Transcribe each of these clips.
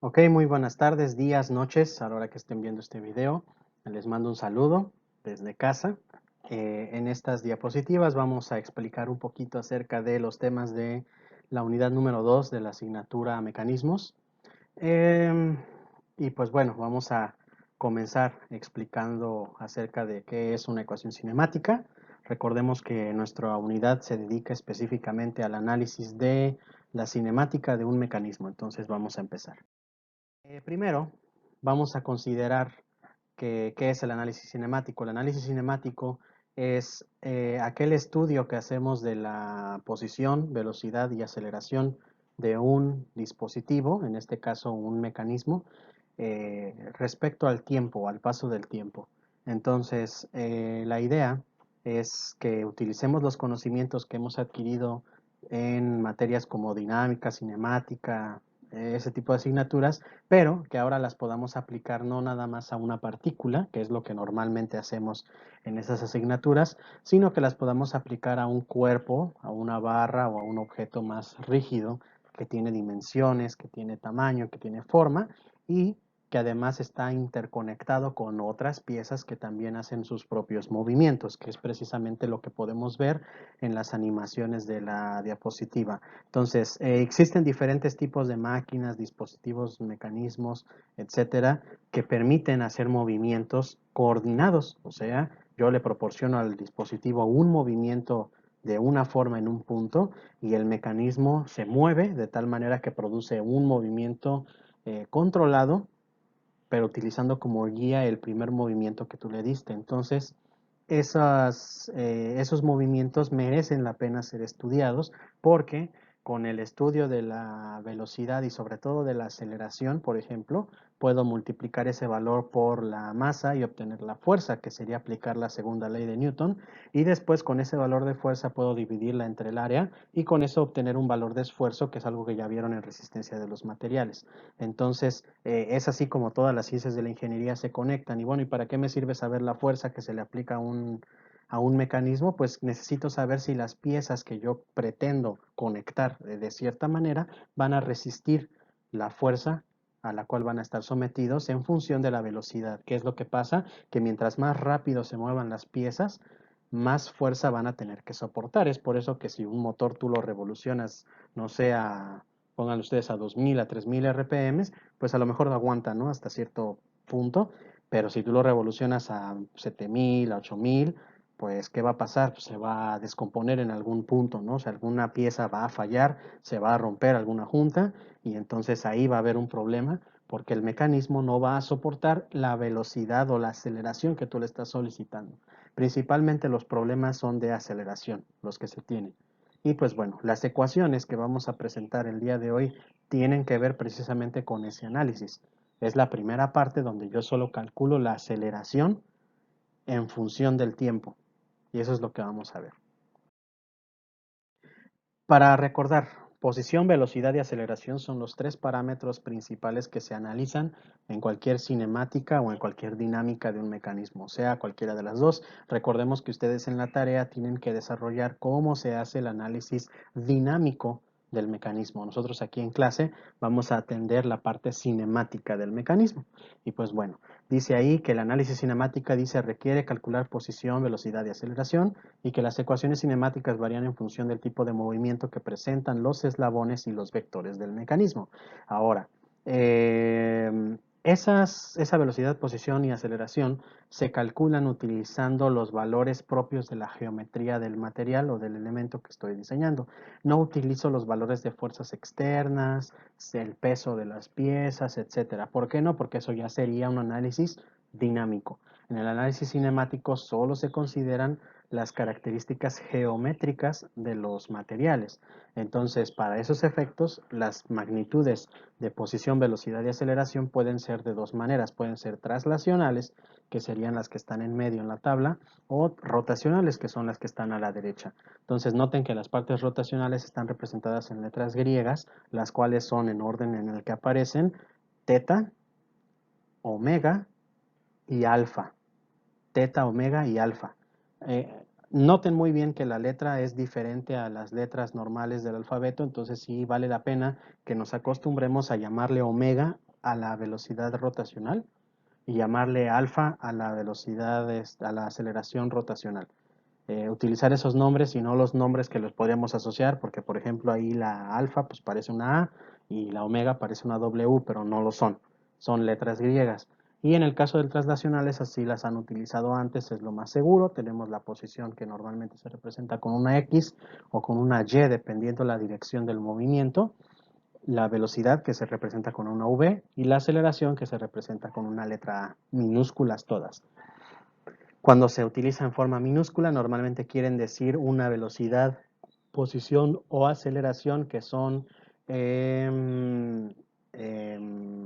Ok, muy buenas tardes, días, noches, a la hora que estén viendo este video. Les mando un saludo desde casa. En estas diapositivas vamos a explicar un poquito acerca de los temas de la unidad número 2 de la asignatura Mecanismos. Em, y pues bueno, vamos a comenzar explicando acerca de qué es una ecuación cinemática. Recordemos que nuestra unidad se dedica específicamente al análisis de la cinemática de un mecanismo. Entonces vamos a empezar. Primero, vamos a considerar qué es el análisis cinemático. El análisis cinemático es aquel estudio que hacemos de la posición, velocidad y aceleración de un dispositivo, en este caso un mecanismo, respecto al tiempo, al paso del tiempo. Entonces, la idea es que utilicemos los conocimientos que hemos adquirido en materias como dinámica, cinemática, ese tipo de asignaturas, pero que ahora las podamos aplicar no nada más a una partícula, que es lo que normalmente hacemos en esas asignaturas, sino que las podamos aplicar a un cuerpo, a una barra o a un objeto más rígido que tiene dimensiones, que tiene tamaño, que tiene forma y que además está interconectado con otras piezas que también hacen sus propios movimientos, que es precisamente lo que podemos ver en las animaciones de la diapositiva. Entonces, existen diferentes tipos de máquinas, dispositivos, mecanismos, etcétera, que permiten hacer movimientos coordinados. O sea, yo le proporciono al dispositivo un movimiento de una forma en un punto y el mecanismo se mueve de tal manera que produce un movimiento controlado, pero utilizando como guía el primer movimiento que tú le diste. Entonces, esos movimientos merecen la pena ser estudiados porque con el estudio de la velocidad y sobre todo de la aceleración, por ejemplo, puedo multiplicar ese valor por la masa y obtener la fuerza, que sería aplicar la segunda ley de Newton, y después con ese valor de fuerza puedo dividirla entre el área y con eso obtener un valor de esfuerzo, que es algo que ya vieron en resistencia de los materiales. Entonces, es así como todas las ciencias de la ingeniería se conectan. Y bueno, ¿y para qué me sirve saber la fuerza que se le aplica a un mecanismo? Pues necesito saber si las piezas que yo pretendo conectar de cierta manera van a resistir la fuerza a la cual van a estar sometidos en función de la velocidad. ¿Qué es lo que pasa? Que mientras más rápido se muevan las piezas, más fuerza van a tener que soportar. Es por eso que si un motor tú lo revolucionas, no sé, pongan ustedes a 2000, a 3000 RPM, pues a lo mejor aguanta, ¿no? Hasta cierto punto, pero si tú lo revolucionas a 7000, a 8000, pues ¿qué va a pasar? Pues se va a descomponer en algún punto, ¿no? O sea, alguna pieza va a fallar, se va a romper alguna junta y entonces ahí va a haber un problema porque el mecanismo no va a soportar la velocidad o la aceleración que tú le estás solicitando. Principalmente los problemas son de aceleración, los que se tienen. Y pues bueno, las ecuaciones que vamos a presentar el día de hoy tienen que ver precisamente con ese análisis. Es la primera parte donde yo solo calculo la aceleración en función del tiempo. Y eso es lo que vamos a ver. Para recordar, posición, velocidad y aceleración son los tres parámetros principales que se analizan en cualquier cinemática o en cualquier dinámica de un mecanismo, sea cualquiera de las dos. Recordemos que ustedes en la tarea tienen que desarrollar cómo se hace el análisis dinámico del mecanismo. Nosotros aquí en clase vamos a atender la parte cinemática del mecanismo. Y pues bueno, dice ahí que el análisis cinemática requiere calcular posición, velocidad y aceleración y que las ecuaciones cinemáticas varían en función del tipo de movimiento que presentan los eslabones y los vectores del mecanismo. Ahora, esa velocidad, posición y aceleración se calculan utilizando los valores propios de la geometría del material o del elemento que estoy diseñando. No utilizo los valores de fuerzas externas, el peso de las piezas, etcétera. ¿Por qué no? Porque eso ya sería un análisis dinámico. En el análisis cinemático solo se consideran las características geométricas de los materiales. Entonces, para esos efectos, las magnitudes de posición, velocidad y aceleración pueden ser de dos maneras. Pueden ser traslacionales, que serían las que están en medio en la tabla, o rotacionales, que son las que están a la derecha. Entonces, noten que las partes rotacionales están representadas en letras griegas, las cuales son en orden en el que aparecen teta, omega y alfa. Teta, omega y alfa. Eh, Noten muy bien que la letra es diferente a las letras normales del alfabeto, entonces sí vale la pena que nos acostumbremos a llamarle omega a la velocidad rotacional y llamarle alfa a la velocidad, a la aceleración rotacional. Utilizar esos nombres y no los nombres que los podríamos asociar, porque por ejemplo ahí la alfa pues parece una A y la omega parece una W, pero no lo son, son letras griegas. Y en el caso del traslacionales así las han utilizado antes, es lo más seguro. Tenemos la posición que normalmente se representa con una X o con una Y, dependiendo la dirección del movimiento, la velocidad que se representa con una V y la aceleración que se representa con una letra A, minúsculas todas. Cuando se utiliza en forma minúscula, normalmente quieren decir una velocidad, posición o aceleración que son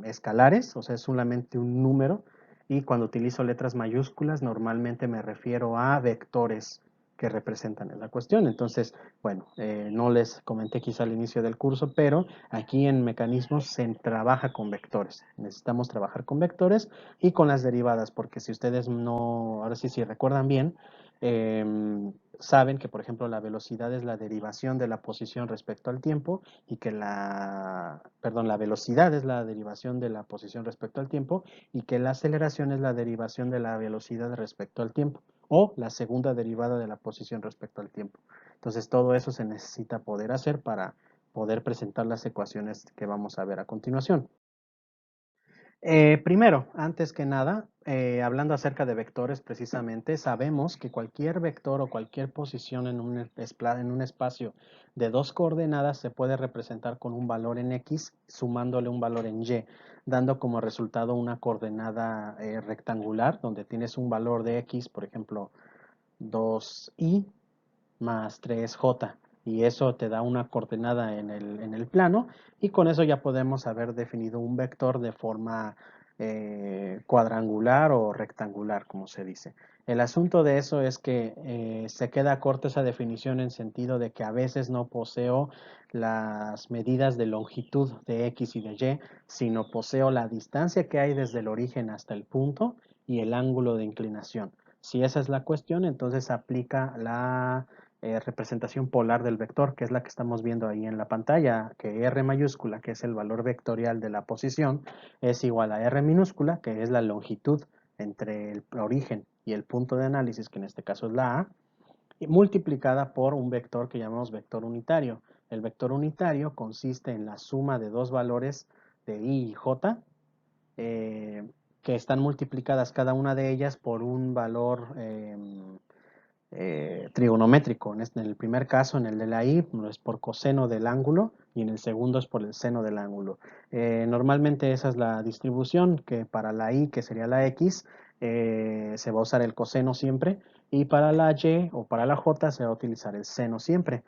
escalares, o sea, es solamente un número. Y cuando utilizo letras mayúsculas, normalmente me refiero a vectores que representan la cuestión. Entonces, bueno, no les comenté quizá al inicio del curso, pero aquí en mecanismos se trabaja con vectores. Necesitamos trabajar con vectores y con las derivadas, porque si ustedes no, ahora sí, si recuerdan bien, saben que, por ejemplo, la velocidad es la derivación de la posición respecto al tiempo y que la velocidad es la derivación de la posición respecto al tiempo y que la aceleración es la derivación de la velocidad respecto al tiempo o la segunda derivada de la posición respecto al tiempo. Entonces, todo eso se necesita poder hacer para poder presentar las ecuaciones que vamos a ver a continuación. Primero, antes que nada, hablando acerca de vectores precisamente, sabemos que cualquier vector o cualquier posición en un espacio de dos coordenadas se puede representar con un valor en X sumándole un valor en Y, dando como resultado una coordenada rectangular donde tienes un valor de X, por ejemplo, 2i más 3j. Y eso te da una coordenada en el plano y con eso ya podemos haber definido un vector de forma cuadrangular o rectangular, como se dice. El asunto de eso es que se queda corta esa definición en sentido de que a veces no poseo las medidas de longitud de X y de Y, sino poseo la distancia que hay desde el origen hasta el punto y el ángulo de inclinación. Si esa es la cuestión, entonces aplica la representación polar del vector, que es la que estamos viendo ahí en la pantalla, que R mayúscula, que es el valor vectorial de la posición, es igual a R minúscula, que es la longitud entre el origen y el punto de análisis, que en este caso es la A, y multiplicada por un vector que llamamos vector unitario. El vector unitario consiste en la suma de dos valores de I y J, que están multiplicadas cada una de ellas por un valor trigonométrico. En el primer caso, en el de la I, es por coseno del ángulo y en el segundo es por el seno del ángulo. Normalmente esa es la distribución, que para la I, que sería la X, se va a usar el coseno siempre, y para la Y o para la J se va a utilizar el seno siempre.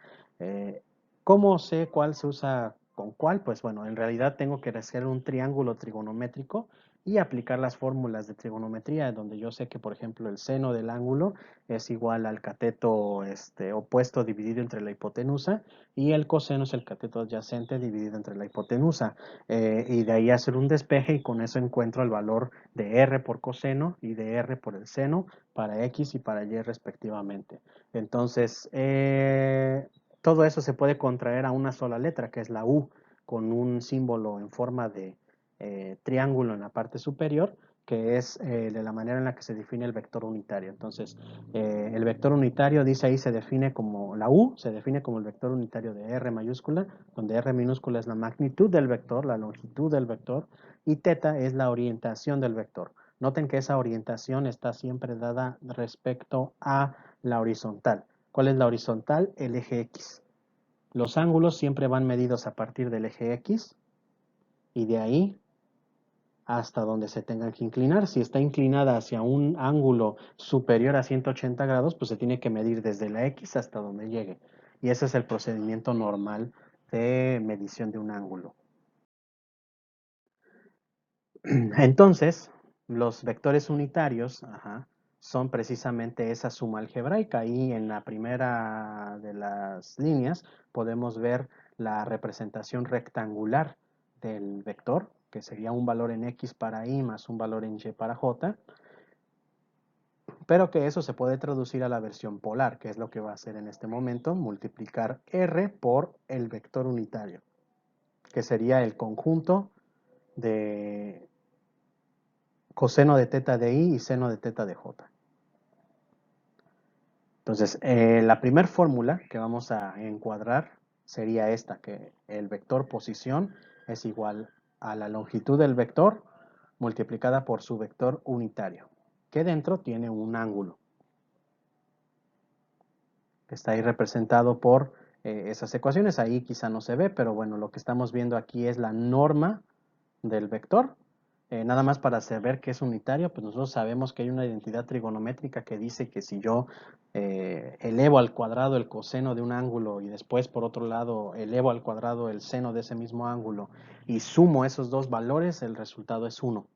¿Cómo sé cuál se usa con cuál? Pues bueno, en realidad tengo que hacer un triángulo trigonométrico y aplicar las fórmulas de trigonometría, donde yo sé que, por ejemplo, el seno del ángulo es igual al cateto opuesto dividido entre la hipotenusa y el coseno es el cateto adyacente dividido entre la hipotenusa. Y de ahí hacer un despeje y con eso encuentro el valor de R por coseno y de R por el seno para X y para Y respectivamente. Entonces, todo eso se puede contraer a una sola letra, que es la U, con un símbolo en forma de triángulo en la parte superior, que es de la manera en la que se define el vector unitario. Entonces, el vector unitario, dice ahí, se define como, la U se define como el vector unitario de R mayúscula, donde R minúscula es la magnitud del vector, la longitud del vector, y teta es la orientación del vector. Noten que esa orientación está siempre dada respecto a la horizontal. ¿Cuál es la horizontal? El eje X. Los ángulos siempre van medidos a partir del eje X y de ahí hasta donde se tenga que inclinar. Si está inclinada hacia un ángulo superior a 180 grados, pues se tiene que medir desde la X hasta donde llegue. Y ese es el procedimiento normal de medición de un ángulo. Entonces, los vectores unitarios son precisamente esa suma algebraica. Ahí en la primera de las líneas podemos ver la representación rectangular del vector, que sería un valor en X para Y más un valor en Y para J, pero que eso se puede traducir a la versión polar, que es lo que va a hacer en este momento, multiplicar R por el vector unitario, que sería el conjunto de coseno de teta de i y seno de teta de j. Entonces, la primera fórmula que vamos a encuadrar sería esta, que el vector posición es igual a la longitud del vector multiplicada por su vector unitario, que dentro tiene un ángulo, que está ahí representado por esas ecuaciones. Ahí quizá no se ve, pero bueno, lo que estamos viendo aquí es la norma del vector. Nada más para saber que es unitario, pues nosotros sabemos que hay una identidad trigonométrica que dice que si yo elevo al cuadrado el coseno de un ángulo y después por otro lado elevo al cuadrado el seno de ese mismo ángulo y sumo esos dos valores, el resultado es 1.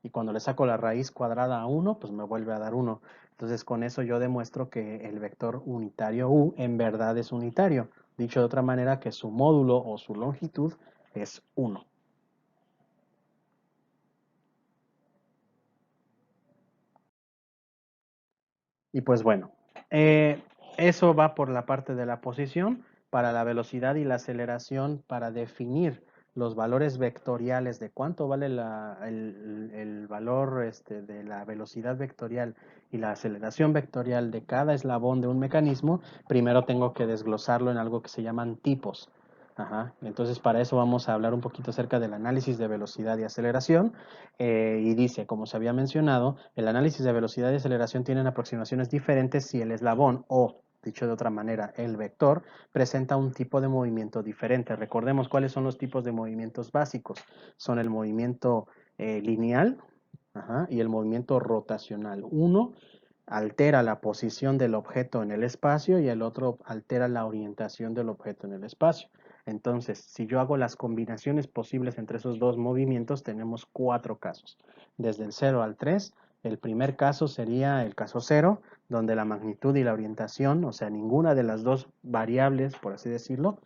Y cuando le saco la raíz cuadrada a 1, pues me vuelve a dar 1. Entonces con eso yo demuestro que el vector unitario u en verdad es unitario. Dicho de otra manera, que su módulo o su longitud es 1. Y pues bueno, eso va por la parte de la posición. Para la velocidad y la aceleración, para definir los valores vectoriales de cuánto vale el valor de la velocidad vectorial y la aceleración vectorial de cada eslabón de un mecanismo, primero tengo que desglosarlo en algo que se llaman tipos. Ajá. Entonces, para eso vamos a hablar un poquito acerca del análisis de velocidad y aceleración. Y dice, como se había mencionado, el análisis de velocidad y aceleración tienen aproximaciones diferentes si el eslabón o, dicho de otra manera, el vector presenta un tipo de movimiento diferente. Recordemos cuáles son los tipos de movimientos básicos. Son el movimiento lineal, ajá, y el movimiento rotacional. Uno altera la posición del objeto en el espacio y el otro altera la orientación del objeto en el espacio. Entonces, si yo hago las combinaciones posibles entre esos dos movimientos, tenemos 4 casos. Desde el 0 al 3, el primer caso sería el caso 0, donde la magnitud y la orientación, o sea, ninguna de las dos variables, por así decirlo,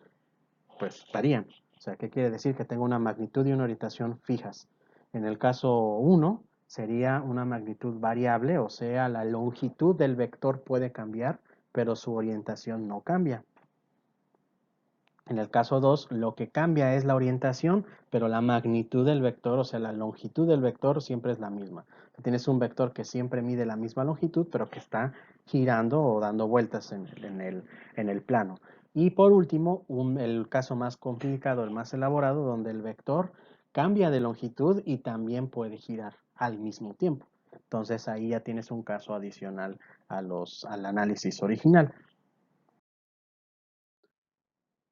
pues varían. O sea, ¿qué quiere decir? Que tengo una magnitud y una orientación fijas. En el caso 1 sería una magnitud variable, o sea, la longitud del vector puede cambiar, pero su orientación no cambia. En el caso 2, lo que cambia es la orientación, pero la magnitud del vector, o sea, la longitud del vector siempre es la misma. Tienes un vector que siempre mide la misma longitud, pero que está girando o dando vueltas en el plano. Y por último, el caso más complicado, el más elaborado, donde el vector cambia de longitud y también puede girar al mismo tiempo. Entonces ahí ya tienes un caso adicional al análisis original.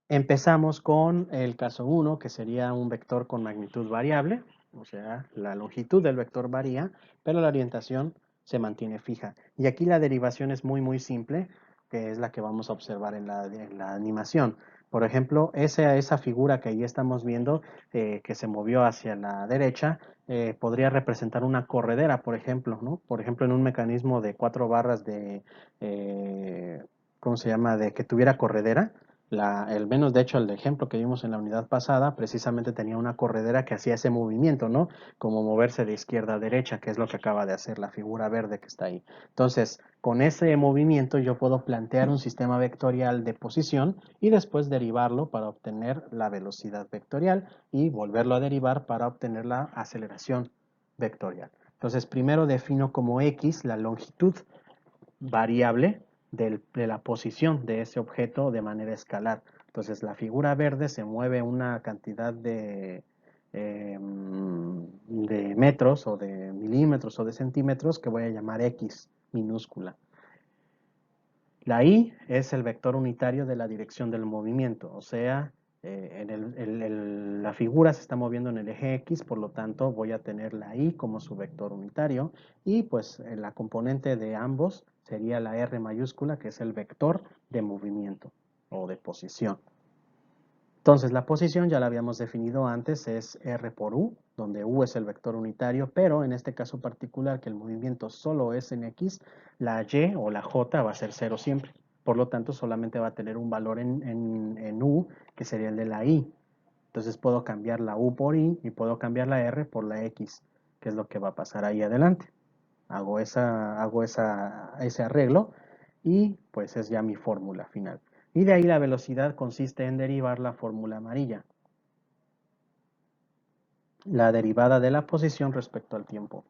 Empezamos con el caso 1, que sería un vector con magnitud variable, o sea, la longitud del vector varía, pero la orientación se mantiene fija. Y aquí la derivación es muy simple, que es la que vamos a observar en la animación. Por ejemplo, esa figura que ahí estamos viendo, que se movió hacia la derecha, podría representar una corredera, por ejemplo, ¿no? Por ejemplo, en un mecanismo de 4 barras eh, ¿cómo se llama? De que tuviera corredera. El menos, de hecho, el ejemplo que vimos en la unidad pasada, precisamente tenía una corredera que hacía ese movimiento, ¿no? Como moverse de izquierda a derecha, que es lo que acaba de hacer la figura verde que está ahí. Entonces, con ese movimiento yo puedo plantear un sistema vectorial de posición y después derivarlo para obtener la velocidad vectorial y volverlo a derivar para obtener la aceleración vectorial. Entonces, primero defino como X la longitud variable de la posición de ese objeto de manera escalar. Entonces la figura verde se mueve una cantidad de metros o de milímetros o de centímetros que voy a llamar X minúscula. La Y es el vector unitario de la dirección del movimiento, o sea, la figura se está moviendo en el eje X, por lo tanto voy a tener la Y como su vector unitario y pues la componente de ambos sería la R mayúscula, que es el vector de movimiento o de posición. Entonces la posición ya la habíamos definido antes, es R por U, donde U es el vector unitario, pero en este caso particular que el movimiento solo es en X, la Y o la J va a ser 0 siempre. Por lo tanto, solamente va a tener un valor en U, que sería el de la Y. Entonces puedo cambiar la U por Y y puedo cambiar la R por la X, que es lo que va a pasar ahí adelante. Hago ese arreglo y pues es ya mi fórmula final. Y de ahí la velocidad consiste en derivar la fórmula amarilla. la derivada de la posición respecto al tiempo,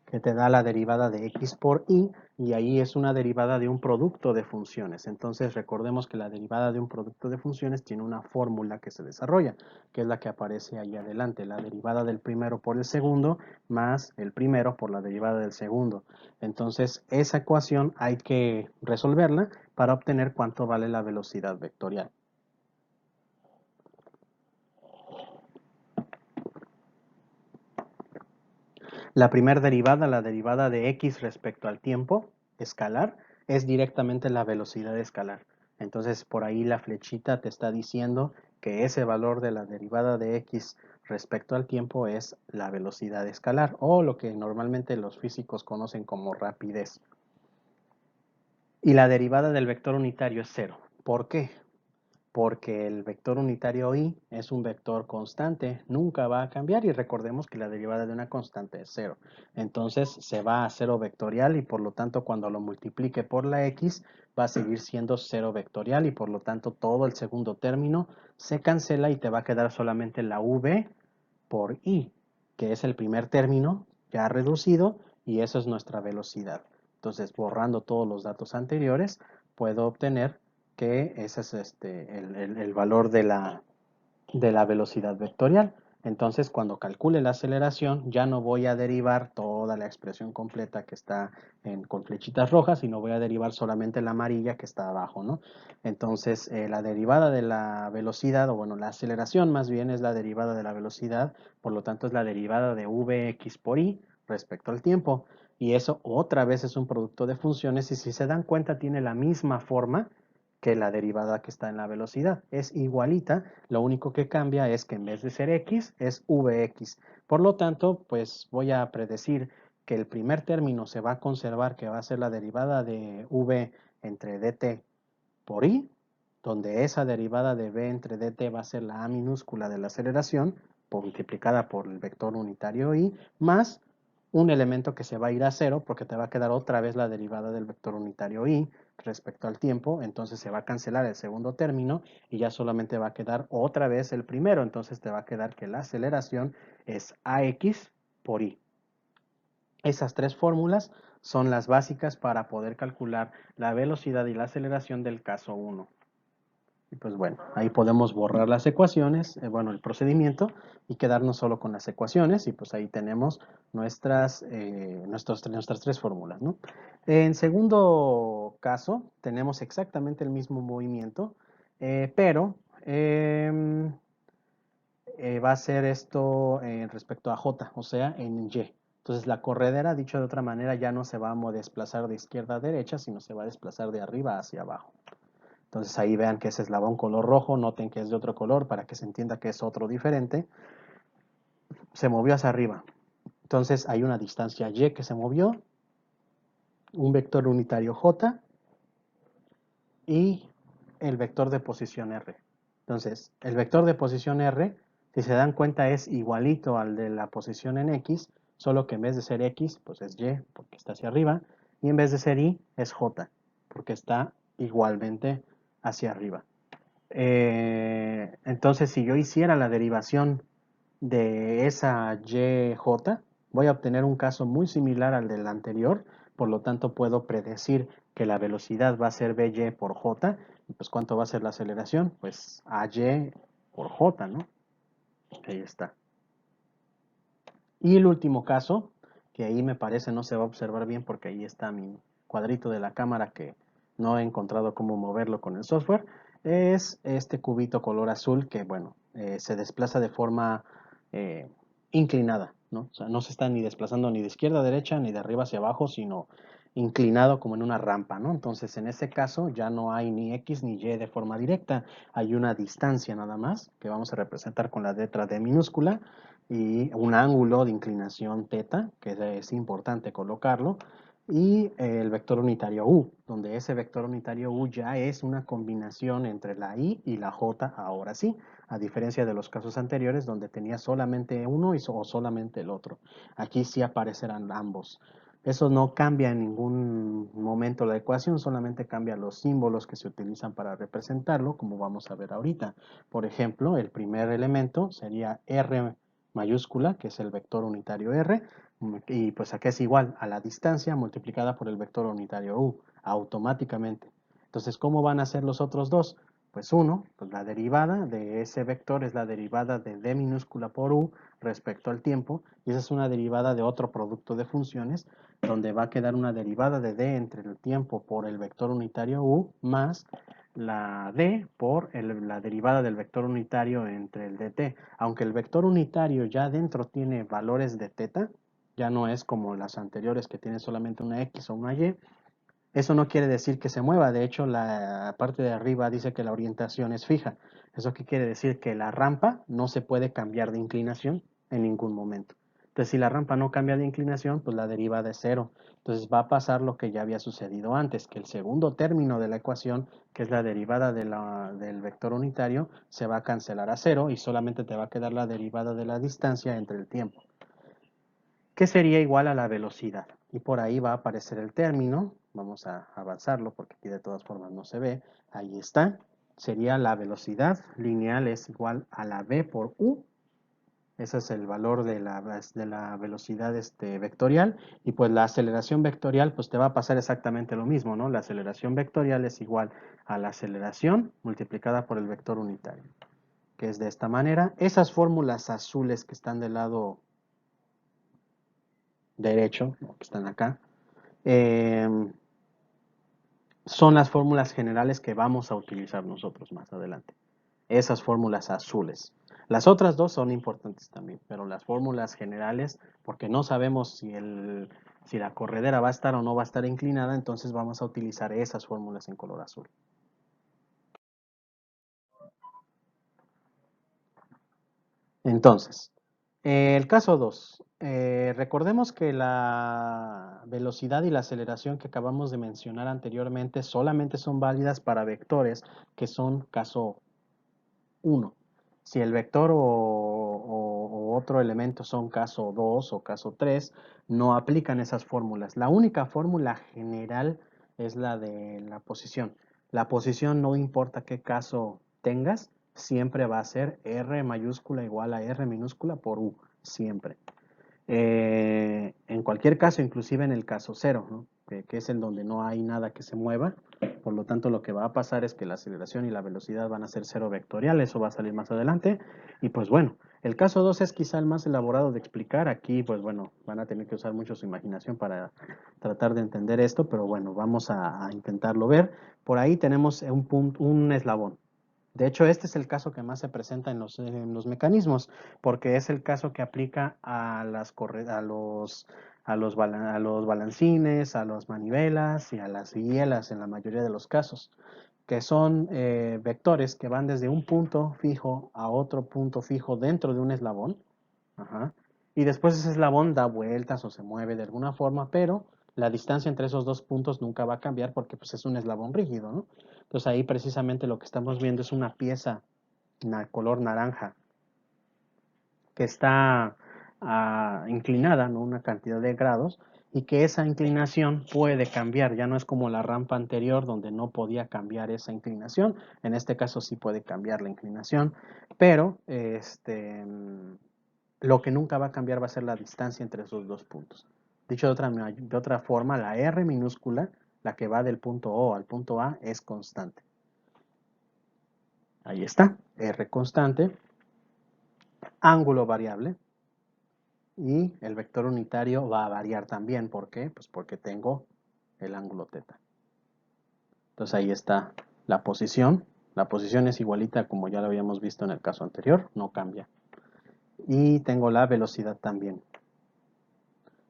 que te da la derivada de x por y ahí es una derivada de un producto de funciones. Entonces recordemos que la derivada de un producto de funciones tiene una fórmula que se desarrolla, que es la que aparece ahí adelante, la derivada del primero por el segundo más el primero por la derivada del segundo. Entonces esa ecuación hay que resolverla para obtener cuánto vale la velocidad vectorial. La primera derivada, la derivada de x respecto al tiempo escalar, es directamente la velocidad escalar. Entonces, por ahí la flechita te está diciendo que ese valor de la derivada de x respecto al tiempo es la velocidad escalar, o lo que normalmente los físicos conocen como rapidez. Y la derivada del vector unitario es cero. ¿Por qué? Porque el vector unitario y es un vector constante, nunca va a cambiar y recordemos que la derivada de una constante es cero. Entonces se va a cero vectorial y por lo tanto cuando lo multiplique por la x va a seguir siendo cero vectorial y por lo tanto todo el segundo término se cancela y te va a quedar solamente la v por i, que es el primer término ya reducido y eso es nuestra velocidad. Entonces borrando todos los datos anteriores puedo obtener que ese es el valor de la velocidad vectorial. Entonces, cuando calcule la aceleración, ya no voy a derivar toda la expresión completa que está con flechitas rojas, sino voy a derivar solamente la amarilla que está abajo, ¿no? Entonces, la derivada de la velocidad, o bueno, la aceleración más bien es la derivada de la velocidad, por lo tanto es la derivada de Vx por i respecto al tiempo. Y eso otra vez es un producto de funciones y si se dan cuenta tiene la misma forma que la derivada que está en la velocidad. Es igualita, lo único que cambia es que en vez de ser x, es vx. Por lo tanto, pues voy a predecir que el primer término se va a conservar, que va a ser la derivada de v entre dt por i, donde esa derivada de v entre dt va a ser la a minúscula de la aceleración, multiplicada por el vector unitario i, más un elemento que se va a ir a cero, porque te va a quedar otra vez la derivada del vector unitario i respecto al tiempo, entonces se va a cancelar el segundo término y ya solamente va a quedar otra vez el primero, entonces te va a quedar que la aceleración es ax por i. Esas tres fórmulas son las básicas para poder calcular la velocidad y la aceleración del caso 1. Y pues bueno, ahí podemos borrar las ecuaciones, bueno, el procedimiento y quedarnos solo con las ecuaciones y pues ahí tenemos nuestras tres fórmulas, ¿no? En segundo caso, tenemos exactamente el mismo movimiento, pero va a ser esto respecto a J, o sea, en Y. Entonces la corredera, dicho de otra manera, ya no se va a desplazar de izquierda a derecha, sino se va a desplazar de arriba hacia abajo. Entonces ahí vean que ese eslabón color rojo, noten que es de otro color para que se entienda que es otro diferente. Se movió hacia arriba. Entonces hay una distancia y que se movió, un vector unitario j y el vector de posición r. Entonces el vector de posición r, si se dan cuenta, es igualito al de la posición en x, solo que en vez de ser x, pues es y porque está hacia arriba, y en vez de ser y, es j porque está igualmente hacia arriba. Entonces, si yo hiciera la derivación de esa YJ, voy a obtener un caso muy similar al del anterior, por lo tanto puedo predecir que la velocidad va a ser BY por J, y pues ¿cuánto va a ser la aceleración? Pues AY por J, ¿no? Ahí está. Y el último caso, que ahí me parece no se va a observar bien porque ahí está mi cuadrito de la cámara que no he encontrado cómo moverlo con el software, es este cubito color azul que, bueno, se desplaza de forma eh, inclinada, ¿no? O sea, no se está ni desplazando ni de izquierda a derecha ni de arriba hacia abajo, sino inclinado como en una rampa, ¿no? Entonces, en este caso ya no hay ni X ni Y de forma directa, hay una distancia nada más que vamos a representar con la letra D minúscula y un ángulo de inclinación θ, que es importante colocarlo, y el vector unitario u, donde ese vector unitario u ya es una combinación entre la i y la j, ahora sí, a diferencia de los casos anteriores donde tenía solamente uno o solamente el otro. Aquí sí aparecerán ambos. Eso no cambia en ningún momento la ecuación, solamente cambia los símbolos que se utilizan para representarlo, como vamos a ver ahorita. Por ejemplo, el primer elemento sería r mayúscula, que es el vector unitario r, y pues acá es igual a la distancia multiplicada por el vector unitario u, automáticamente. Entonces, ¿cómo van a ser los otros dos? Pues uno, pues la derivada de ese vector es la derivada de d minúscula por u respecto al tiempo, y esa es una derivada de otro producto de funciones, donde va a quedar una derivada de d entre el tiempo por el vector unitario u más la d por la derivada del vector unitario entre el dt. Aunque el vector unitario ya dentro tiene valores de teta, ya no es como las anteriores que tiene solamente una x o una y, eso no quiere decir que se mueva. De hecho, la parte de arriba dice que la orientación es fija. ¿Eso qué quiere decir? Que la rampa no se puede cambiar de inclinación en ningún momento. Entonces, si la rampa no cambia de inclinación, pues la derivada es cero. Entonces va a pasar lo que ya había sucedido antes, que el segundo término de la ecuación, que es la derivada del vector unitario, se va a cancelar a cero y solamente te va a quedar la derivada de la distancia entre el tiempo, que sería igual a la velocidad. Y por ahí va a aparecer el término. Vamos a avanzarlo porque aquí de todas formas no se ve. Ahí está. Sería la velocidad lineal es igual a la v por u. Ese es el valor de la velocidad vectorial. Y pues la aceleración vectorial pues te va a pasar exactamente lo mismo, ¿no? La aceleración vectorial es igual a la aceleración multiplicada por el vector unitario, que es de esta manera. Esas fórmulas azules que están del lado derecho, que están acá, son las fórmulas generales que vamos a utilizar nosotros más adelante. Esas fórmulas azules. Las otras dos son importantes también, pero las fórmulas generales, porque no sabemos si la corredera va a estar o no va a estar inclinada, entonces vamos a utilizar esas fórmulas en color azul. Entonces, el caso 2. Recordemos que la velocidad y la aceleración que acabamos de mencionar anteriormente solamente son válidas para vectores que son caso 1. Si el vector o otro elemento son caso 2 o caso 3, no aplican esas fórmulas. La única fórmula general es la de la posición. La posición no importa qué caso tengas, siempre va a ser R mayúscula igual a R minúscula por U, siempre. En cualquier caso, inclusive en el caso 0, ¿no? que es el donde no hay nada que se mueva, por lo tanto lo que va a pasar es que la aceleración y la velocidad van a ser cero vectorial, eso va a salir más adelante, y pues bueno, el caso 2 es quizá el más elaborado de explicar, aquí pues bueno, van a tener que usar mucho su imaginación para tratar de entender esto, pero bueno, vamos a intentarlo ver. Por ahí tenemos un eslabón. De hecho, este es el caso que más se presenta en los mecanismos, porque es el caso que aplica a los balancines, a las manivelas y a las bielas en la mayoría de los casos, que son vectores que van desde un punto fijo a otro punto fijo dentro de un eslabón. Ajá. Y después ese eslabón da vueltas o se mueve de alguna forma, pero la distancia entre esos dos puntos nunca va a cambiar porque pues, es un eslabón rígido, ¿no? Entonces ahí precisamente lo que estamos viendo es una pieza color naranja que está inclinada, ¿no? Una cantidad de grados, y que esa inclinación puede cambiar, ya no es como la rampa anterior donde no podía cambiar esa inclinación, en este caso sí puede cambiar la inclinación, pero lo que nunca va a cambiar va a ser la distancia entre esos dos puntos. Dicho de otra forma, la R minúscula, la que va del punto O al punto A, es constante. Ahí está, R constante, ángulo variable, y el vector unitario va a variar también. ¿Por qué? Pues porque tengo el ángulo teta. Entonces ahí está la posición. La posición es igualita como ya lo habíamos visto en el caso anterior, no cambia. Y tengo la velocidad también.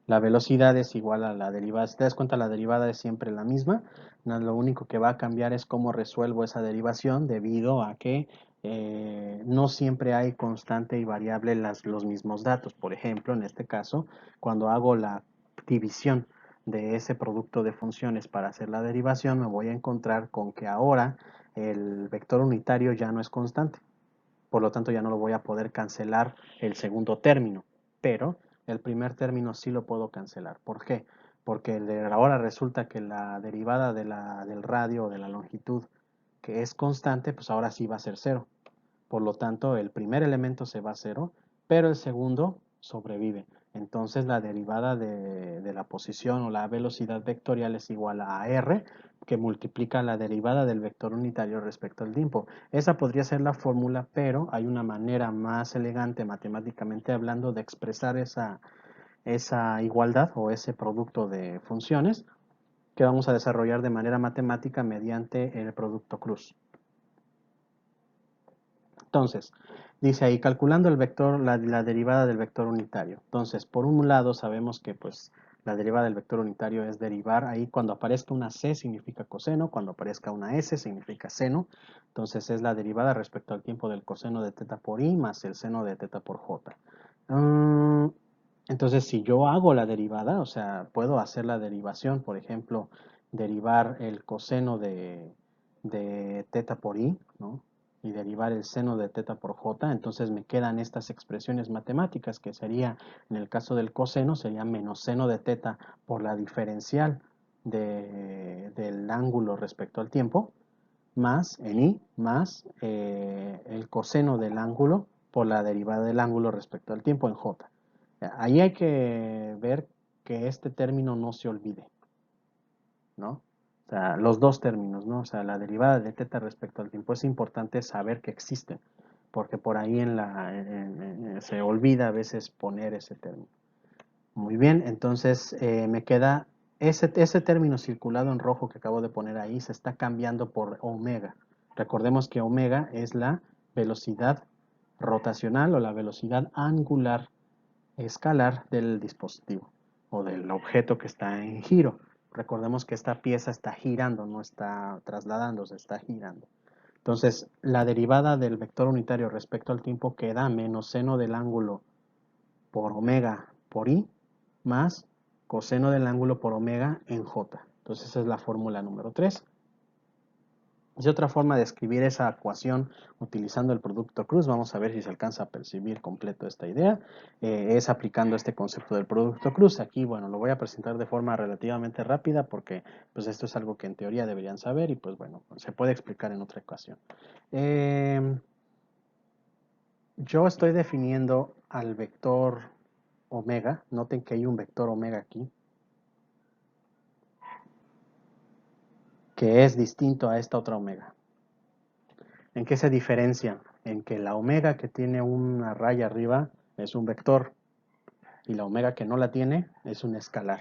La velocidad es igual a la derivada. Si te das cuenta, la derivada es siempre la misma. Lo único que va a cambiar es cómo resuelvo esa derivación debido a que no siempre hay constante y variable los mismos datos. Por ejemplo, en este caso, cuando hago la división de ese producto de funciones para hacer la derivación, me voy a encontrar con que ahora el vector unitario ya no es constante. Por lo tanto, ya no lo voy a poder cancelar el segundo término. Pero el primer término sí lo puedo cancelar. ¿Por qué? Porque ahora resulta que la derivada del radio o de la longitud que es constante, pues ahora sí va a ser cero. Por lo tanto, el primer elemento se va a cero pero el segundo sobrevive. Entonces la derivada de la posición o la velocidad vectorial es igual a R, que multiplica la derivada del vector unitario respecto al tiempo. Esa podría ser la fórmula, pero hay una manera más elegante matemáticamente hablando de expresar esa igualdad o ese producto de funciones que vamos a desarrollar de manera matemática mediante el producto cruz. Entonces, dice ahí, calculando el vector, la derivada del vector unitario. Entonces, por un lado sabemos que pues la derivada del vector unitario es derivar ahí cuando aparezca una c significa coseno, cuando aparezca una s significa seno. Entonces es la derivada respecto al tiempo del coseno de teta por i más el seno de teta por j. Entonces si yo hago la derivada, o sea, puedo hacer la derivación, por ejemplo, derivar el coseno de teta por i, ¿no? Y derivar el seno de teta por j, entonces me quedan estas expresiones matemáticas que sería, en el caso del coseno, sería menos seno de teta por la diferencial del ángulo respecto al tiempo, más en i, más el coseno del ángulo por la derivada del ángulo respecto al tiempo en j. Ahí hay que ver que este término no se olvide, ¿no? O sea, los dos términos, ¿no? O sea, la derivada de teta respecto al tiempo es importante saber que existen, porque por ahí se olvida a veces poner ese término. Muy bien, entonces me queda ese término circulado en rojo que acabo de poner ahí, se está cambiando por omega. Recordemos que omega es la velocidad rotacional o la velocidad angular escalar del dispositivo o del objeto que está en giro. Recordemos que esta pieza está girando, no está trasladándose, está girando. Entonces, la derivada del vector unitario respecto al tiempo queda menos seno del ángulo por omega por i más coseno del ángulo por omega en j. Entonces, esa es la fórmula número 3. Es otra forma de escribir esa ecuación utilizando el producto cruz. Vamos a ver si se alcanza a percibir completo esta idea. Es aplicando este concepto del producto cruz. Aquí, bueno, lo voy a presentar de forma relativamente rápida porque pues esto es algo que en teoría deberían saber y pues bueno, se puede explicar en otra ocasión. Yo estoy definiendo al vector omega. Noten que hay un vector omega aquí, que es distinto a esta otra omega. ¿En qué se diferencian? En que la omega que tiene una raya arriba es un vector y la omega que no la tiene es un escalar.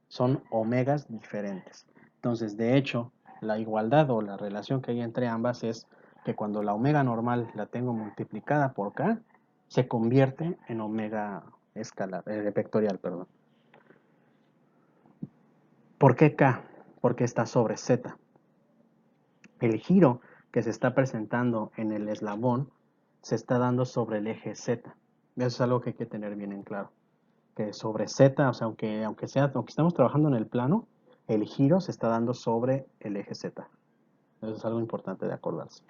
Son omegas diferentes. Entonces, de hecho, la igualdad o la relación que hay entre ambas es que cuando la omega normal la tengo multiplicada por k, se convierte en omega escalar, vectorial, perdón. ¿Por qué k? Porque está sobre z. El giro que se está presentando en el eslabón se está dando sobre el eje Z. Eso es algo que hay que tener bien en claro. Que sobre Z, o sea, aunque estamos trabajando en el plano, el giro se está dando sobre el eje Z. Eso es algo importante de acordarse.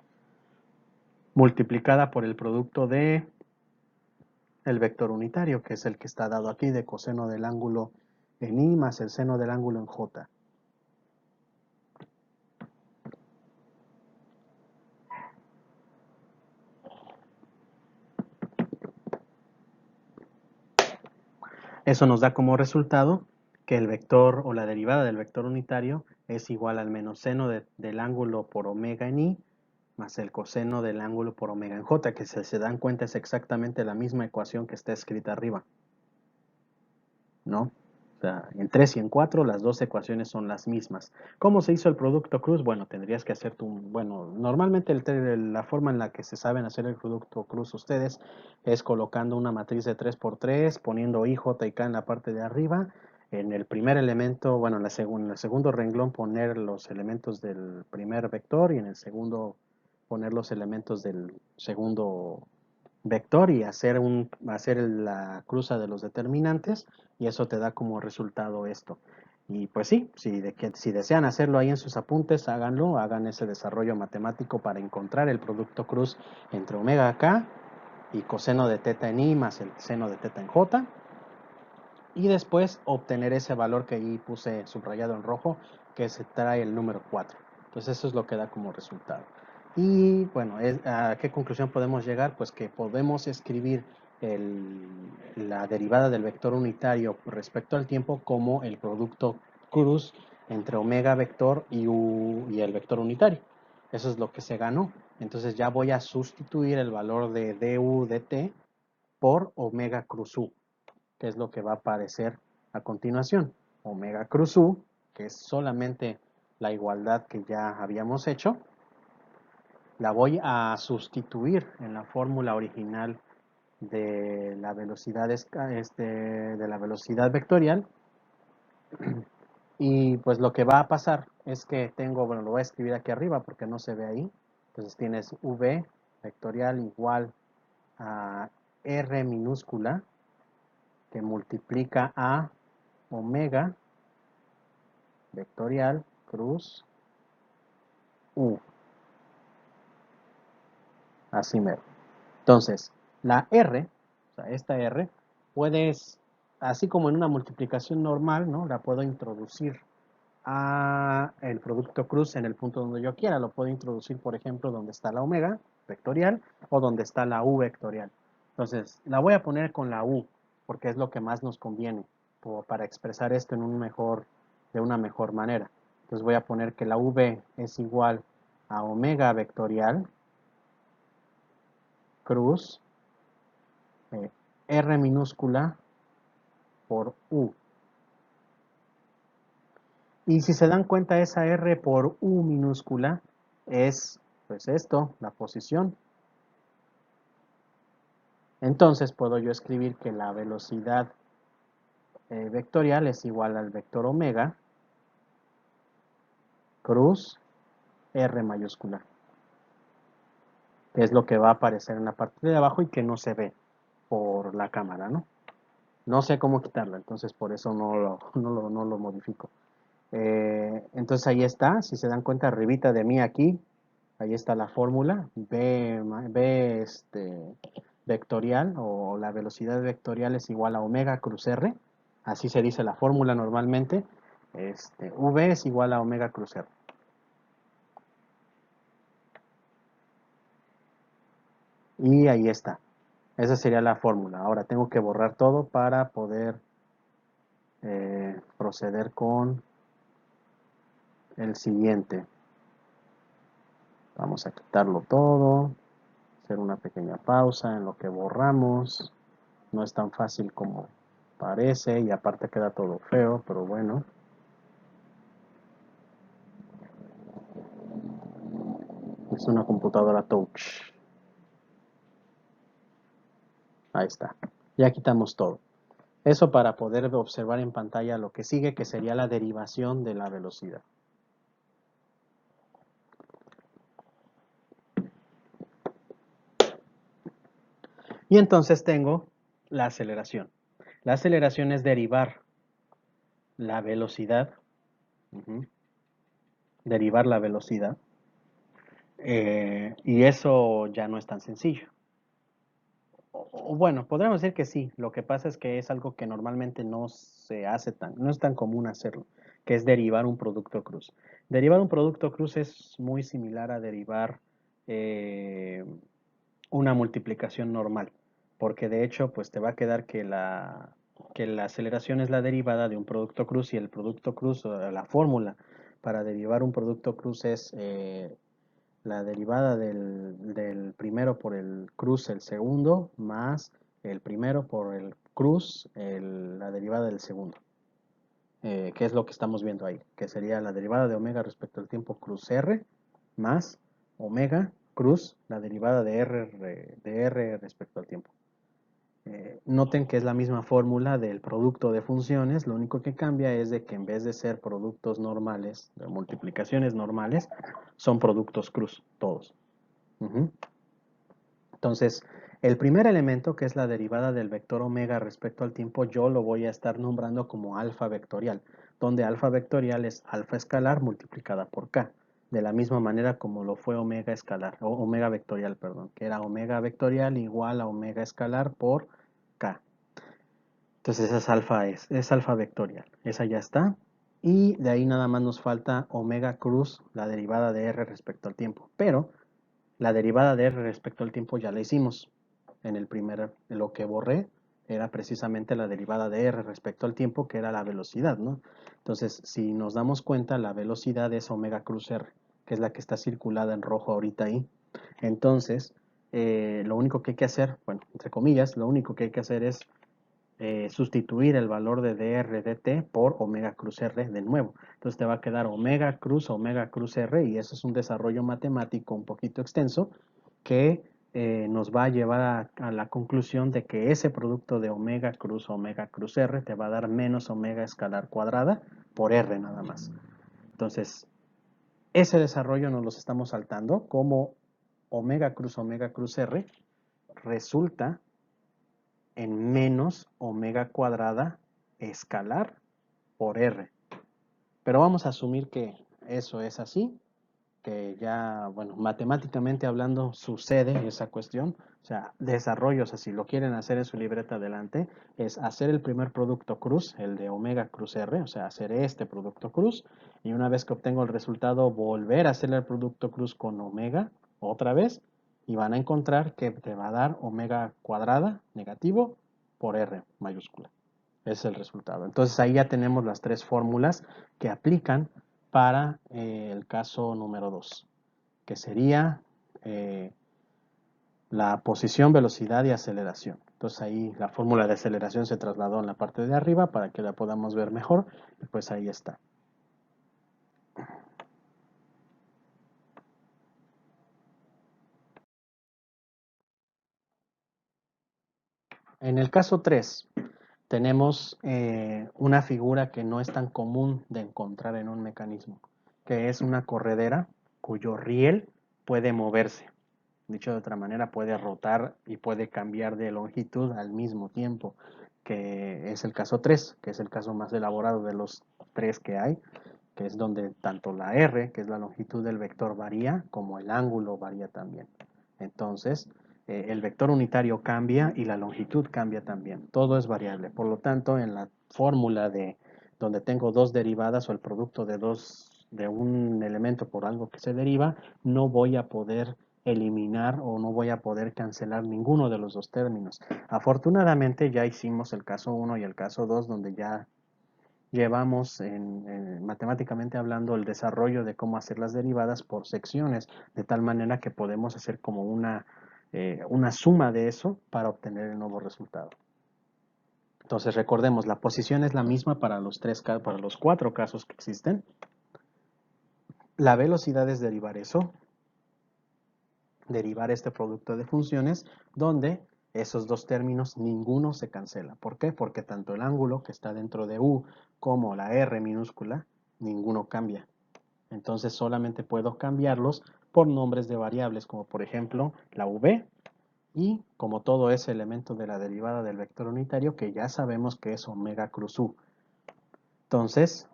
Multiplicada por el producto de el vector unitario, que es el que está dado aquí de coseno del ángulo en I más el seno del ángulo en J. Eso nos da como resultado que el vector o la derivada del vector unitario es igual al menos seno del ángulo por omega en i más el coseno del ángulo por omega en j, que si se dan cuenta es exactamente la misma ecuación que está escrita arriba, ¿no? O sea, en 3 y en 4 las dos ecuaciones son las mismas. ¿Cómo se hizo el producto cruz? Bueno, tendrías que hacer bueno, normalmente la forma en la que se saben hacer el producto cruz ustedes es colocando una matriz de 3 por 3, poniendo i, j y k en la parte de arriba. En el primer elemento, bueno, en el segundo renglón poner los elementos del primer vector y en el segundo poner los elementos del segundo vector y hacer la cruza de los determinantes y eso te da como resultado esto. Y pues sí, si desean hacerlo ahí en sus apuntes, háganlo, hagan ese desarrollo matemático para encontrar el producto cruz entre omega k y coseno de teta en i más el seno de teta en j y después obtener ese valor que ahí puse subrayado en rojo que se trae el número 4. Entonces eso es lo que da como resultado. Y bueno, ¿a qué conclusión podemos llegar? Pues que podemos escribir la derivada del vector unitario respecto al tiempo como el producto cruz entre omega vector y el vector unitario. Eso es lo que se ganó. Entonces ya voy a sustituir el valor de du dt por omega cruz u, que es lo que va a aparecer a continuación. Omega cruz u, que es solamente la igualdad que ya habíamos hecho, la voy a sustituir en la fórmula original de la velocidad, de la velocidad vectorial. Y pues lo que va a pasar es que tengo, bueno, lo voy a escribir aquí arriba porque no se ve ahí. Entonces tienes v vectorial igual a r minúscula que multiplica a omega vectorial cruz u. Así mero. Entonces, la r, o sea, esta r, puedes, así como en una multiplicación normal, ¿no? La puedo introducir a el producto cruz en el punto donde yo quiera. Lo puedo introducir, por ejemplo, donde está la omega vectorial o donde está la u vectorial. Entonces, la voy a poner con la u, porque es lo que más nos conviene para expresar esto en de una mejor manera. Entonces voy a poner que la v es igual a omega vectorial cruz R minúscula por U. Y si se dan cuenta, esa R por U minúscula es, pues esto, la posición. Entonces puedo yo escribir que la velocidad vectorial es igual al vector omega cruz R mayúscula, que es lo que va a aparecer en la parte de abajo y que no se ve por la cámara, ¿no? No sé cómo quitarla, entonces por eso no lo modifico. Entonces ahí está, si se dan cuenta, arribita de mí aquí, ahí está la fórmula, B vectorial o la velocidad vectorial es igual a omega cruz R, así se dice la fórmula normalmente, V es igual a omega cruz R. Y ahí está, esa sería la fórmula. Ahora tengo que borrar todo para poder proceder con el siguiente. Vamos a quitarlo todo, hacer una pequeña pausa en lo que borramos. No es tan fácil como parece y aparte queda todo feo, pero bueno. Es una computadora touch. Ahí está. Ya quitamos todo. Eso para poder observar en pantalla lo que sigue, que sería la derivación de la velocidad. Y entonces tengo la aceleración. La aceleración es derivar la velocidad. Derivar la velocidad. Y eso ya no es tan sencillo. O bueno, podríamos decir que sí. Lo que pasa es que es algo que normalmente no se hace no es tan común hacerlo, que es derivar un producto cruz. Derivar un producto cruz es muy similar a derivar una multiplicación normal, porque de hecho, pues te va a quedar que la aceleración es la derivada de un producto cruz y el producto cruz, la fórmula para derivar un producto cruz es la derivada del primero por el cruz, el segundo, más el primero por el cruz, la derivada del segundo. Que es lo que estamos viendo ahí, que sería la derivada de omega respecto al tiempo cruz r, más omega cruz, la derivada de r respecto al tiempo. Noten que es la misma fórmula del producto de funciones, lo único que cambia es de que en vez de ser productos normales, de multiplicaciones normales, son productos cruz, todos. Entonces, el primer elemento, que es la derivada del vector omega respecto al tiempo, yo lo voy a estar nombrando como alfa vectorial, donde alfa vectorial es alfa escalar multiplicada por k, de la misma manera como lo fue omega escalar, o omega vectorial, perdón, que era omega vectorial igual a omega escalar por k. Entonces esa es alfa vectorial, esa ya está. Y de ahí nada más nos falta omega cruz, la derivada de r respecto al tiempo. Pero la derivada de r respecto al tiempo ya la hicimos. lo que borré era precisamente la derivada de r respecto al tiempo, que era la velocidad, ¿no? Entonces, si nos damos cuenta, la velocidad es omega cruz r, que es la que está circulada en rojo ahorita ahí. Entonces, lo único que hay que hacer, bueno, entre comillas, lo único que hay que hacer es sustituir el valor de dr dt por omega cruz r de nuevo. Entonces te va a quedar omega cruz r, y eso es un desarrollo matemático un poquito extenso que nos va a llevar a la conclusión de que ese producto de omega cruz r te va a dar menos omega escalar cuadrada por r nada más. Entonces, ese desarrollo nos los estamos saltando como omega cruz r resulta en menos omega cuadrada escalar por r. Pero vamos a asumir que eso es así, que ya, bueno, matemáticamente hablando sucede esa cuestión. O sea, desarrollos, si lo quieren hacer en su libreta adelante, es hacer el primer producto cruz, el de omega cruz r, o sea, hacer este producto cruz, y una vez que obtengo el resultado, volver a hacer el producto cruz con omega otra vez, y van a encontrar que te va a dar omega cuadrada negativo por r mayúscula. Ese es el resultado. Entonces ahí ya tenemos las tres fórmulas que aplican para el caso número 2, que sería la posición, velocidad y aceleración. Entonces ahí la fórmula de aceleración se trasladó en la parte de arriba para que la podamos ver mejor, y pues ahí está. En el caso 3 tenemos una figura que no es tan común de encontrar en un mecanismo, que es una corredera cuyo riel puede moverse. Dicho de otra manera, puede rotar y puede cambiar de longitud al mismo tiempo, que es el caso 3, que es el caso más elaborado de los 3 que hay, que es donde tanto la r, que es la longitud del vector, varía, como el ángulo varía también. Entonces, el vector unitario cambia y la longitud cambia también. Todo es variable. Por lo tanto, en la fórmula de donde tengo dos derivadas o el producto de un elemento por algo que se deriva, no voy a poder eliminar o no voy a poder cancelar ninguno de los dos términos. Afortunadamente ya hicimos el caso 1 y el caso 2, donde ya llevamos matemáticamente hablando el desarrollo de cómo hacer las derivadas por secciones, de tal manera que podemos hacer como una suma de eso para obtener el nuevo resultado. Entonces recordemos, la posición es la misma para los 4 casos que existen. La velocidad es derivar eso, derivar este producto de funciones, donde esos dos términos ninguno se cancela. ¿Por qué? Porque tanto el ángulo que está dentro de u como la r minúscula, ninguno cambia. Entonces solamente puedo cambiarlos por nombres de variables, como por ejemplo la v, y como todo ese elemento de la derivada del vector unitario, que ya sabemos que es omega cruz u. Entonces,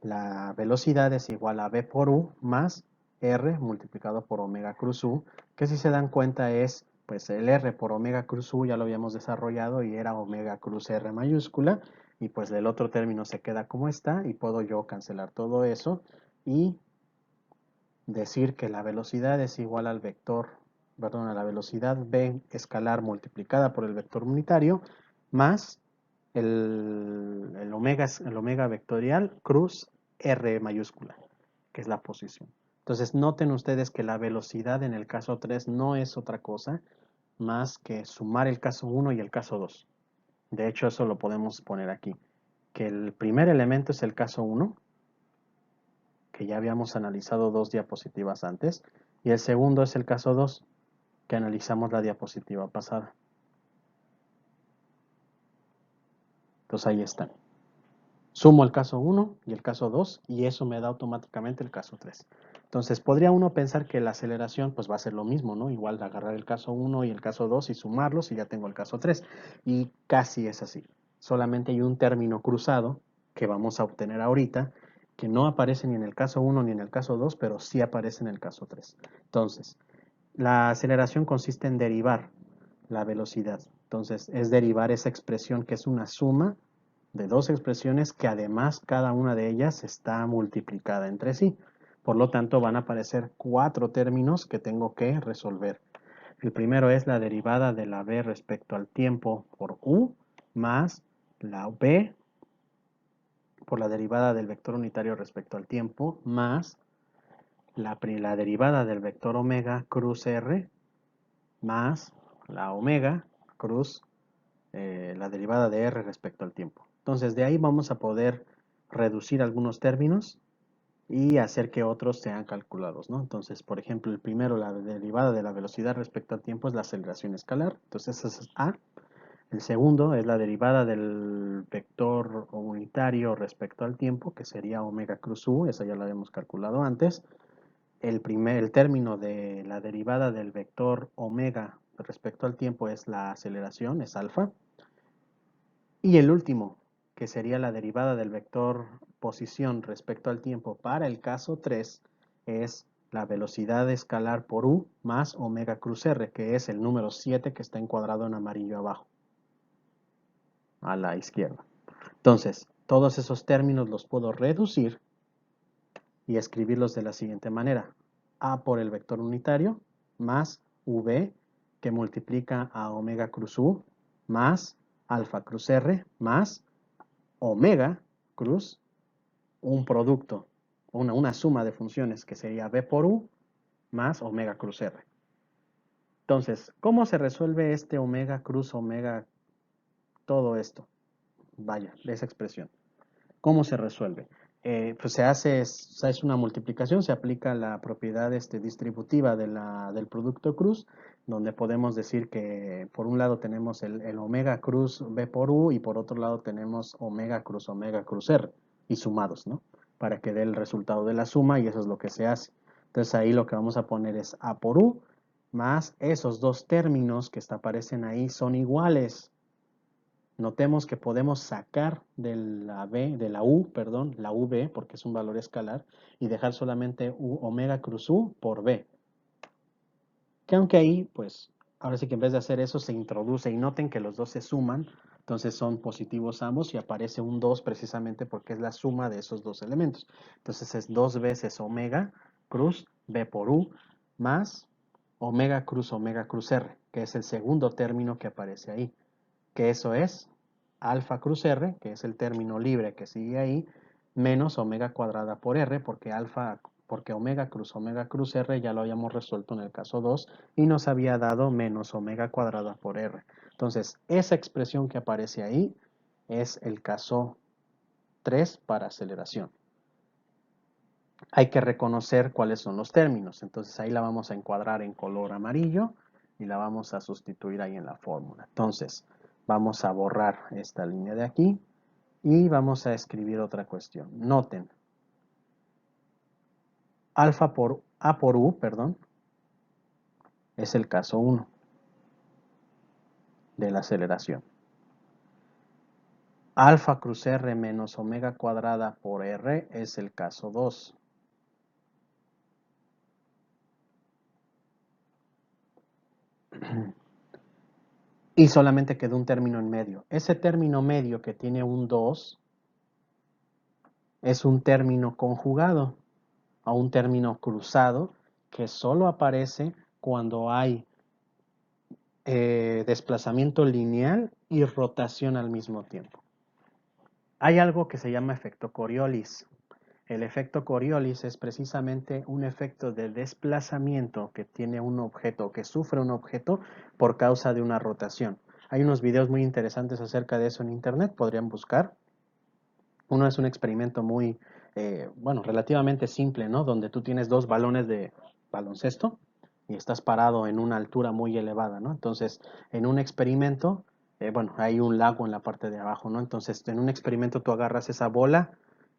la velocidad es igual a v por u más r multiplicado por omega cruz u, que si se dan cuenta es, pues el r por omega cruz u ya lo habíamos desarrollado y era omega cruz r mayúscula, y pues el otro término se queda como está, y puedo yo cancelar todo eso y decir que la velocidad es igual al vector, perdón, a la velocidad v escalar multiplicada por el vector unitario más el omega vectorial cruz r mayúscula, que es la posición. Entonces noten ustedes que la velocidad en el caso 3 no es otra cosa más que sumar el caso 1 y el caso 2. De hecho, eso lo podemos poner aquí, que el primer elemento es el caso 1, que ya habíamos analizado 2 diapositivas antes, y el segundo es el caso 2, que analizamos la diapositiva pasada. Entonces ahí están. Sumo el caso 1 y el caso 2 y eso me da automáticamente el caso 3. Entonces podría uno pensar que la aceleración pues va a ser lo mismo, ¿no? Igual de agarrar el caso 1 y el caso 2 y sumarlos y ya tengo el caso 3. Y casi es así. Solamente hay un término cruzado que vamos a obtener ahorita que no aparece ni en el caso 1 ni en el caso 2, pero sí aparece en el caso 3. Entonces, la aceleración consiste en derivar la velocidad. Entonces, es derivar esa expresión que es una suma de dos expresiones que además cada una de ellas está multiplicada entre sí. Por lo tanto, van a aparecer 4 términos que tengo que resolver. El primero es la derivada de la b respecto al tiempo por u más la b por la derivada del vector unitario respecto al tiempo más la derivada del vector omega cruz r más la omega cruz la derivada de r respecto al tiempo. Entonces de ahí vamos a poder reducir algunos términos y hacer que otros sean calculados, ¿no? Entonces, por ejemplo, el primero, la derivada de la velocidad respecto al tiempo es la aceleración escalar. Entonces, ese es A. El segundo es la derivada del vector unitario respecto al tiempo, que sería omega cruz u, esa ya la habíamos calculado antes. El término de la derivada del vector omega respecto al tiempo es la aceleración, es alfa. Y el último, que sería la derivada del vector posición respecto al tiempo para el caso 3, es la velocidad escalar por u más omega cruz r, que es el número 7 que está encuadrado en amarillo abajo, a la izquierda. Entonces, todos esos términos los puedo reducir y escribirlos de la siguiente manera. A por el vector unitario más v que multiplica a omega cruz u más alfa cruz r más omega cruz un producto, una suma de funciones que sería b por u más omega cruz r. Entonces, ¿cómo se resuelve este omega cruz omega, todo esto? Vaya, de esa expresión. ¿Cómo se resuelve? Pues es una multiplicación, se aplica la propiedad distributiva del producto cruz, donde podemos decir que por un lado tenemos el omega cruz b por u y por otro lado tenemos omega cruz r y sumados, ¿no? Para que dé el resultado de la suma y eso es lo que se hace. Entonces ahí lo que vamos a poner es a por u más esos dos términos que aparecen ahí son iguales. Notemos que podemos sacar de la v, porque es un valor escalar, y dejar solamente omega cruz u por b. Que aunque ahí, pues, ahora sí que en vez de hacer eso, se introduce, y noten que los dos se suman, entonces son positivos ambos, y aparece un 2 precisamente porque es la suma de esos dos elementos. Entonces es 2 veces omega cruz b por u, más omega cruz r, que es el segundo término que aparece ahí. Que eso es alfa cruz r, que es el término libre que sigue ahí, menos omega cuadrada por r, porque omega cruz r ya lo habíamos resuelto en el caso 2 y nos había dado menos omega cuadrada por r. Entonces, esa expresión que aparece ahí es el caso 3 para aceleración. Hay que reconocer cuáles son los términos, entonces ahí la vamos a encuadrar en color amarillo y la vamos a sustituir ahí en la fórmula. Entonces, vamos a borrar esta línea de aquí y vamos a escribir otra cuestión. Noten, A por U, perdón, es el caso 1 de la aceleración. Alfa cruz R menos omega cuadrada por R es el caso 2. Y solamente quedó un término en medio. Ese término medio que tiene un 2 es un término conjugado a un término cruzado que solo aparece cuando hay desplazamiento lineal y rotación al mismo tiempo. Hay algo que se llama efecto Coriolis. El efecto Coriolis es precisamente un efecto de desplazamiento que tiene un objeto, que sufre un objeto por causa de una rotación. Hay unos videos muy interesantes acerca de eso en internet, podrían buscar. Uno es un experimento muy, relativamente simple, ¿no? Donde tú tienes dos balones de baloncesto y estás parado en una altura muy elevada, ¿no? Entonces, en un experimento, hay un lago en la parte de abajo, ¿no? Entonces, en un experimento tú agarras esa bola,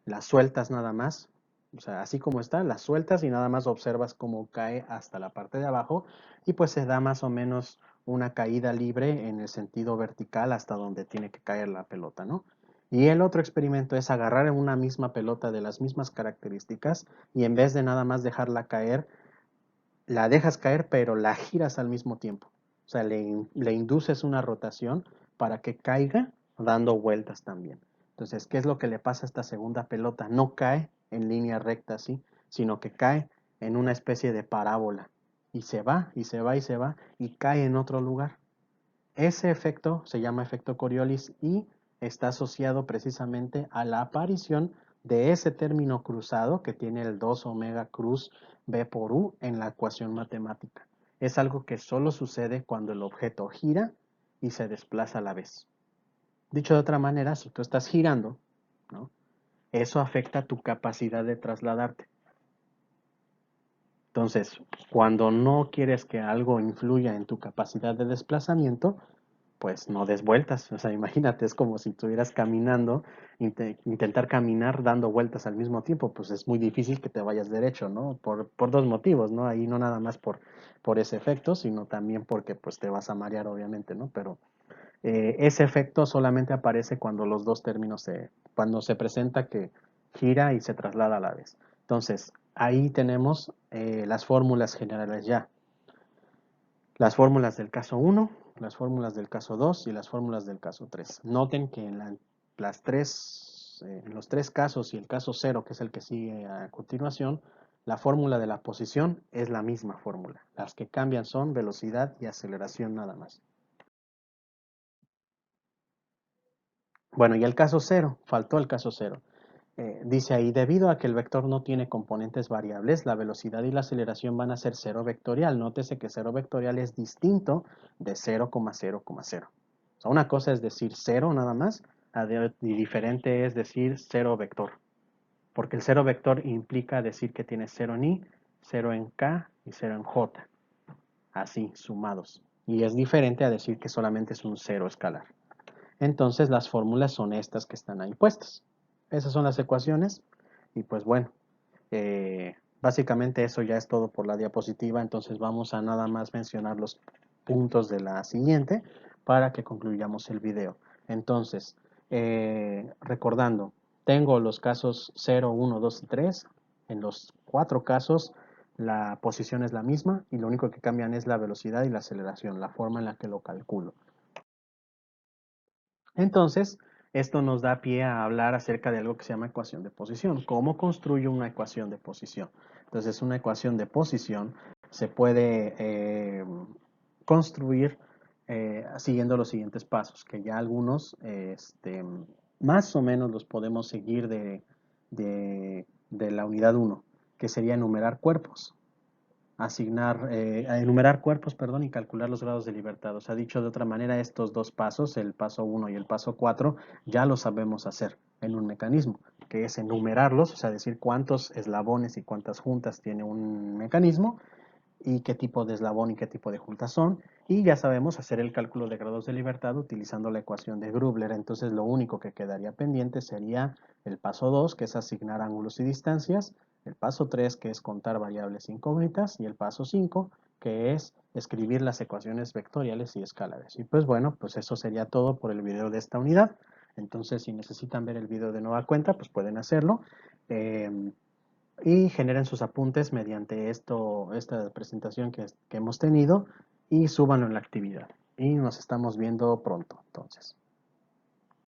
la sueltas nada más, o sea, así como está, la sueltas y nada más observas cómo cae hasta la parte de abajo y pues se da más o menos una caída libre en el sentido vertical hasta donde tiene que caer la pelota, ¿no? Y el otro experimento es agarrar una misma pelota de las mismas características y en vez de nada más dejarla caer, la dejas caer pero la giras al mismo tiempo. O sea, le induces una rotación para que caiga dando vueltas también. Entonces, ¿qué es lo que le pasa a esta segunda pelota? No cae en línea recta así, sino que cae en una especie de parábola. y se va, y se va, y se va, y cae en otro lugar. Ese efecto se llama efecto Coriolis y está asociado precisamente a la aparición de ese término cruzado que tiene el 2 omega cruz b por u en la ecuación matemática. Es algo que solo sucede cuando el objeto gira y se desplaza a la vez. Dicho de otra manera, si tú estás girando, ¿no?, eso afecta tu capacidad de trasladarte. Entonces, cuando no quieres que algo influya en tu capacidad de desplazamiento, pues no des vueltas. O sea, imagínate, es como si estuvieras caminando, intentar caminar dando vueltas al mismo tiempo, pues es muy difícil que te vayas derecho, ¿no? Por dos motivos, ¿no? Ahí no nada más por ese efecto, sino también porque pues te vas a marear, obviamente, ¿no? Pero ese efecto solamente aparece cuando los dos términos cuando se presenta que gira y se traslada a la vez. Entonces, ahí tenemos las fórmulas generales ya. Las fórmulas del caso 1, las fórmulas del caso 2 y las fórmulas del caso 3. Noten que en los tres casos y el caso 0, que es el que sigue a continuación, la fórmula de la posición es la misma fórmula. Las que cambian son velocidad y aceleración nada más. Bueno, y el caso 0, faltó el caso 0. Dice ahí, debido a que el vector no tiene componentes variables, la velocidad y la aceleración van a ser cero vectorial. Nótese que cero vectorial es distinto de 0,0,0. O sea, una cosa es decir 0 nada más, y diferente es decir 0 vector. Porque el 0 vector implica decir que tiene 0 en i, 0 en k y 0 en j. Así, sumados. Y es diferente a decir que solamente es un 0 escalar. Entonces las fórmulas son estas que están ahí puestas. Esas son las ecuaciones y pues bueno, básicamente eso ya es todo por la diapositiva, entonces vamos a nada más mencionar los puntos de la siguiente para que concluyamos el video. Entonces, recordando, tengo los casos 0, 1, 2 y 3. En los 4 casos la posición es la misma y lo único que cambian es la velocidad y la aceleración, la forma en la que lo calculo. Entonces, esto nos da pie a hablar acerca de algo que se llama ecuación de posición. ¿Cómo construyo una ecuación de posición? Entonces, una ecuación de posición se puede construir siguiendo los siguientes pasos, que ya algunos más o menos los podemos seguir de la unidad 1, que sería enumerar cuerpos. Enumerar cuerpos, perdón, y calcular los grados de libertad. O sea, dicho de otra manera, estos dos pasos, el paso 1 y el paso 4, ya lo sabemos hacer en un mecanismo, que es enumerarlos, o sea, decir cuántos eslabones y cuántas juntas tiene un mecanismo, y qué tipo de eslabón y qué tipo de juntas son, y ya sabemos hacer el cálculo de grados de libertad utilizando la ecuación de Grubler. Entonces lo único que quedaría pendiente sería el paso 2, que es asignar ángulos y distancias, el paso 3, que es contar variables incógnitas, y el paso 5, que es escribir las ecuaciones vectoriales y escalares. Y pues bueno, pues eso sería todo por el video de esta unidad. Entonces, si necesitan ver el video de nueva cuenta, pues pueden hacerlo. Y generen sus apuntes mediante esta presentación que hemos tenido y súbanlo en la actividad. Y nos estamos viendo pronto, entonces.